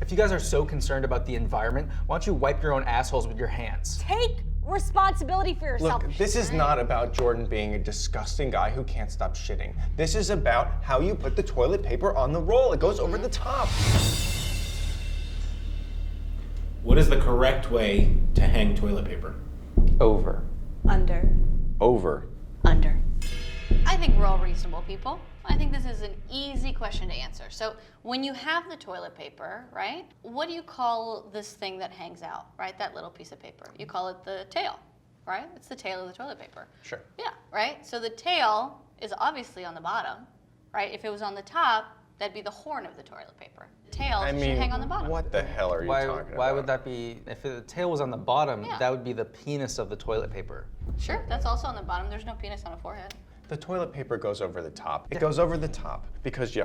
If you guys are so concerned about the environment, why don't you wipe your own assholes with your hands? Take responsibility for yourself. Look, this is not about Jordan being a disgusting guy who can't stop shitting. This is about how you put the toilet paper on the roll. It goes over the top. What is the correct way to hang toilet paper? Over. Under. Over. Under. I think we're all reasonable people. I think this is an easy question to answer. So when you have the toilet paper, right, what do you call this thing that hangs out, right? That little piece of paper. You call it the tail, right? It's the tail of the toilet paper. Sure. Yeah, right? So the tail is obviously on the bottom, right? If it was on the top, that'd be the horn of the toilet paper. Tails should hang on the bottom. What the hell are you talking about? Why would that be, if the tail was on the bottom, Yeah. that would be the penis of the toilet paper. Sure, that's also on the bottom. There's no penis on a forehead. The toilet paper goes over the top. It goes over the top because you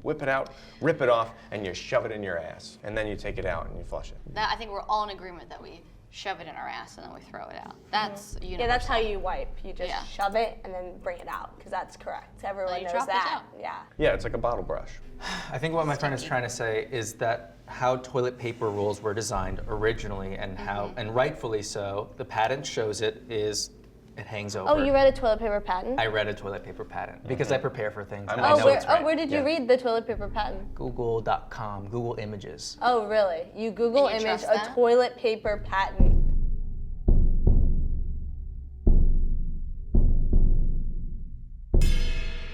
whip it out, rip it off, and you shove it in your ass. And then you take it out and you flush it. I think we're all in agreement that we shove it in our ass and then we throw it out. That's universal. Yeah, that's how you wipe. You just Yeah. shove it and then bring it out, because that's correct. Everyone you knows drop it that. out. Yeah. Yeah, it's like a bottle brush. I think what my friend is trying to say is that how toilet paper rolls were designed originally and how, and rightfully so, the patent shows it is, it hangs over. Oh, you read a toilet paper patent? I read a toilet paper patent because I prepare for things. I'm and I also- know it's right. where did you Yeah. read the toilet paper patent? Google.com, Google Images. Oh, really? You Google And you image trust a that? toilet paper patent.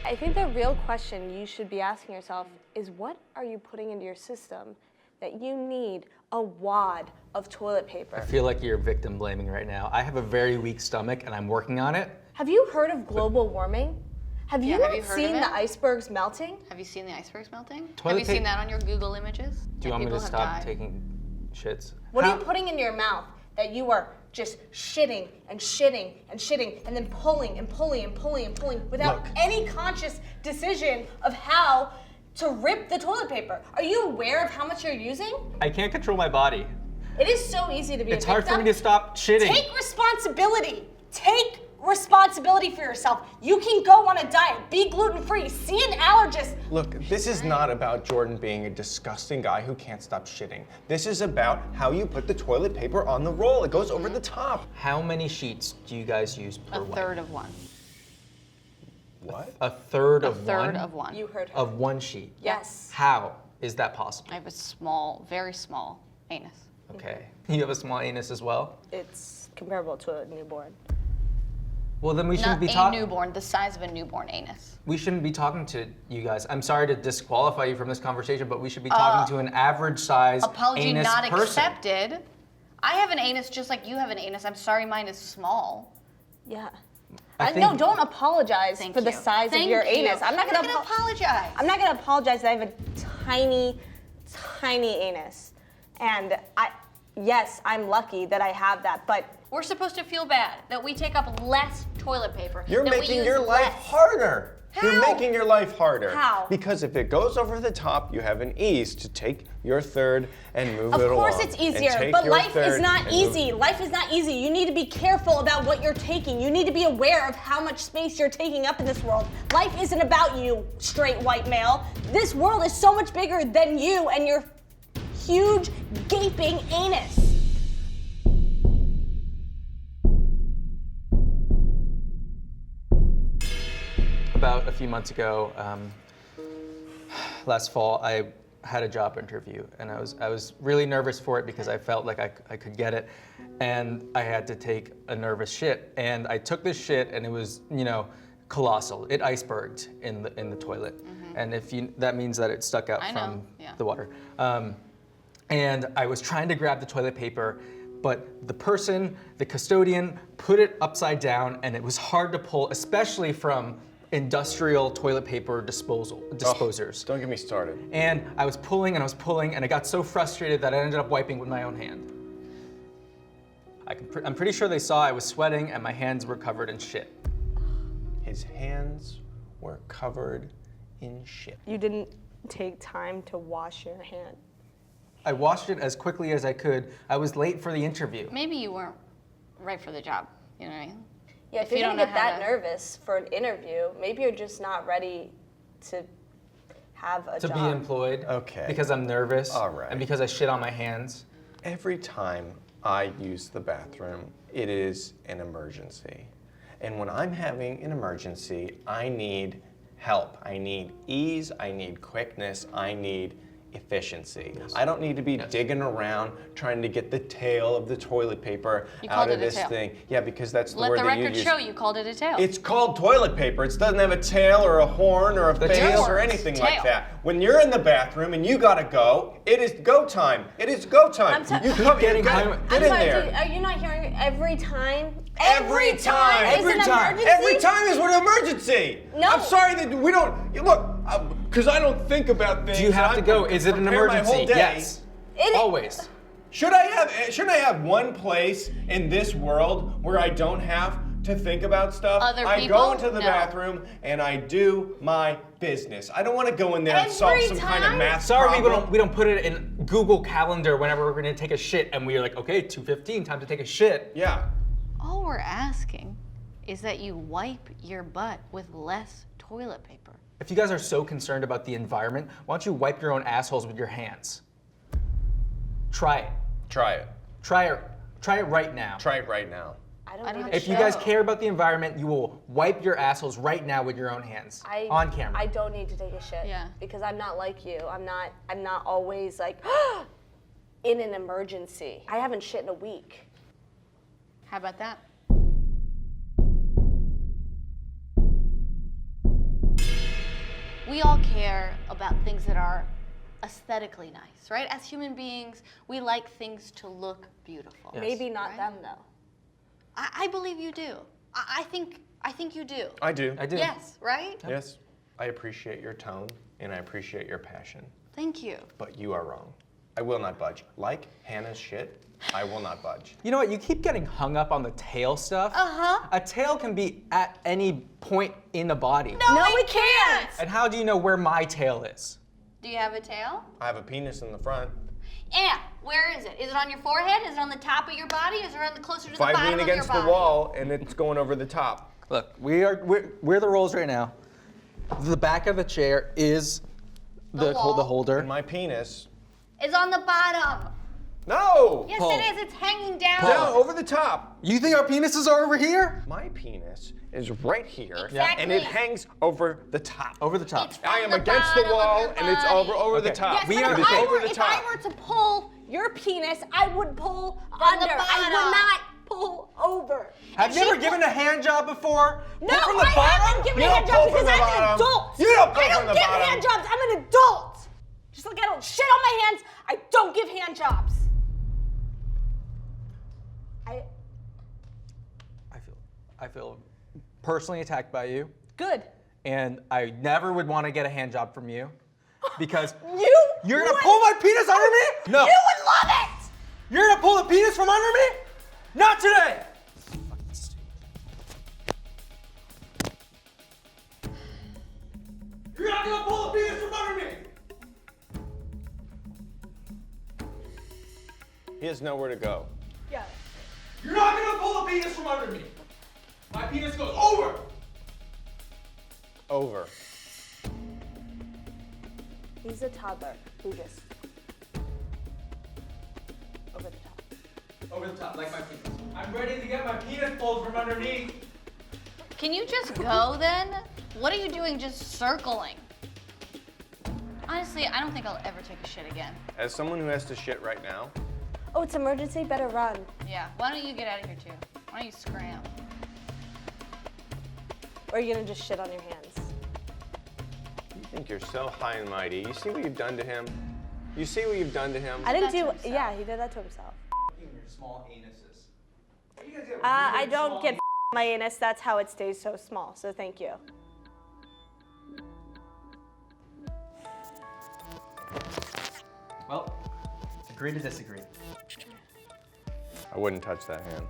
I think the real question you should be asking yourself is, what are you putting into your system that you need a wad of toilet paper? I feel like you're victim blaming right now. I have a very weak stomach and I'm working on it. Have you heard of global warming? Have you Yeah, have not you heard seen of the it? icebergs melting? Have you seen the icebergs melting? Toilet Have you seen pa- that on your Google images? Do you want me to People have stop died. taking shits? What How- are you putting in your mouth that you are just shitting and shitting and shitting and then pulling and pulling and pulling and pulling without Look. any conscious decision of how to rip the toilet paper? Are you aware of how much you're using? I can't control my body. It is so easy to be It's a hard for victim. me to stop shitting. Take responsibility. Take responsibility for yourself. You can go on a diet, be gluten-free, see an allergist. Look, this is not about Jordan being a disgusting guy who can't stop shitting. This is about how you put the toilet paper on the roll. It goes over the top. How many sheets do you guys use per A wipe? third of one. What? A third A of third one? of one. You heard her. Of one sheet. Yes. How is that possible? I have a small, very small anus. Okay. You have a small anus as well? It's comparable to a newborn. Well, then we shouldn't Not be a talking. newborn, the size of a newborn anus. We shouldn't be talking to you guys. I'm sorry to disqualify you from this conversation, but we should be talking to an average size Apology anus not person. accepted. I have an anus just like you have an anus. I'm sorry mine is small. Yeah. I No, think- don't apologize Thank for the you. size Thank of your you. anus. I'm not gonna apologize. I'm not gonna apologize that I have a tiny anus. And yes, I'm lucky that I have that, but We're supposed to feel bad that we take up less toilet paper. You're that we making use your life less. harder. You're How? making your life harder. How? Because if it goes over the top, you have an ease to take your third and move it of along. course it's And easier, take but your life is third not and move- easy. Life is not easy. You need to be careful about what you're taking. You need to be aware of how much space you're taking up in this world. Life isn't about you, straight white male. This world is so much bigger than you and your huge, gaping anus. About a few months ago, last fall, I had a job interview, and I was really nervous for it because I felt like I could get it, and I had to take a nervous shit, and I took this shit, and it was colossal. It iceberged in the toilet, and that means that it stuck out I know, from yeah. the water, and I was trying to grab the toilet paper. But the custodian, put it upside down, and it was hard to pull, especially from industrial toilet paper disposers. Don't get me started. And I was pulling, and I got so frustrated that I ended up wiping with my own hand. I'm pretty sure they saw I was sweating, and my hands were covered in shit. His hands were covered in shit. You didn't take time to wash your hand. I washed it as quickly as I could. I was late for the interview. Maybe you weren't right for the job. You know what I mean? Yeah, if If you're you gonna don't get know how that to- nervous for an interview, maybe you're just not ready to have a To job. be employed. Okay. Because I'm nervous. All right. And because I shit on my hands. Every time I use the bathroom, it is an emergency. And when I'm having an emergency, I need help. I need ease, I need quickness, I need efficiency. I don't need to be digging around trying to get the tail of the toilet paper You out called of it a this tail. thing. Yeah, because that's the Let word the that you record use. show you called it a tail. It's called toilet paper. It doesn't have a tail or a horn or a face tail. or anything like Tail. that. When you're in the bathroom and you gotta go, it is go time. It is go time. I'm sorry. You come Getting get home- in I'm sorry, there. dude, are you not hearing every time? Every time. is Every an time. emergency? Every time is an emergency. No. I'm sorry that we don't look because I don't think about things. Do you have and to I go? Is it an prepare my whole emergency? day. Yes. It- Always. Shouldn't I have one place in this world where I don't have to think about stuff? Other I people? go into the No. bathroom and I do my business. I don't want to go in there and solve Every some kind of time? math Sorry, problem. we don't put it in Google Calendar whenever we're gonna take a shit, and we're like, okay, 2:15, time to take a shit. Yeah. All we're asking is that you wipe your butt with less toilet paper. If you guys are so concerned about the environment, why don't you wipe your own assholes with your hands? Try it. Try it. Try it. Try it right now. Try it right now. I I don't don't need have to If you show. guys care about the environment, you will wipe your assholes right now with your own hands on camera. I don't need to take a shit. Yeah. Because I'm not like you. I'm not always like in an emergency. I haven't shit in a week. How about that? We all care about things that are aesthetically nice, right? As human beings, we like things to look beautiful. Yes. Maybe not Right? them though. I believe you do. I think you do. I do. I do. Yes, right? Yes. I appreciate your tone and I appreciate your passion. Thank you. But you are wrong. I will not budge. Like Hannah's shit, I will not budge. You know what? You keep getting hung up on the tail stuff. Uh-huh. A tail can be at any point in the body. No, it can't. And how do you know where my tail is? Do you have a tail? I have a penis in the front. And where is it? Is it on your forehead? Is it on the top of your body? Is it on the closer to If the I bottom lean of your against body? the wall and it's going over the top. Look, we're the roles right now. The back of the chair is The wall. the holder. And my penis. It's on the bottom. No! Yes, Paul. it is. It's hanging down. Down over the top. You think our penises are over here? My penis is right here, Exactly. and it hangs over the top. Over the top. It's I am from the against the bottom of wall, your and it's body. over the Okay. top. Yes, We but are if, the I same. were, Over the if I top. were to pull your penis, I would pull From under. the I bottom. would not pull over. Have you ever given a hand job before? No, Pull from the I bottom? haven't given You a hand don't job pull from because the I'm an bottom. adult. You don't pull I from don't the give bottom. hand jobs. I'm an adult. Just like I don't shit on my hands, I don't give hand jobs. I feel personally attacked by you, Good. and I never would want to get a hand job from you because you're gonna would- pull my penis under me? No. You would love it. You're gonna pull the penis from under me? Not today. You're not gonna pull the penis from under me. He has nowhere to go. Yeah. You're not gonna pull the penis from under me. My penis goes over. Over. He's a toddler who just over the top. Over the top, like my penis. I'm ready to get my penis pulled from underneath. Can you just go then? What are you doing just circling? Honestly, I don't think I'll ever take a shit again. As someone who has to shit right now, Oh, it's emergency. Better run. Yeah, why don't you get out of here too? Why don't you scram? Or are you gonna just shit on your hands? you think you're so high and mighty. You see what you've done to him? You see what you've done to him? I didn't That to do. himself. Yeah, he did that to himself. Your small anuses. You guys get I weird don't small get my anus. That's how it stays so small. So thank you. Well, agree to disagree. I wouldn't touch that hand.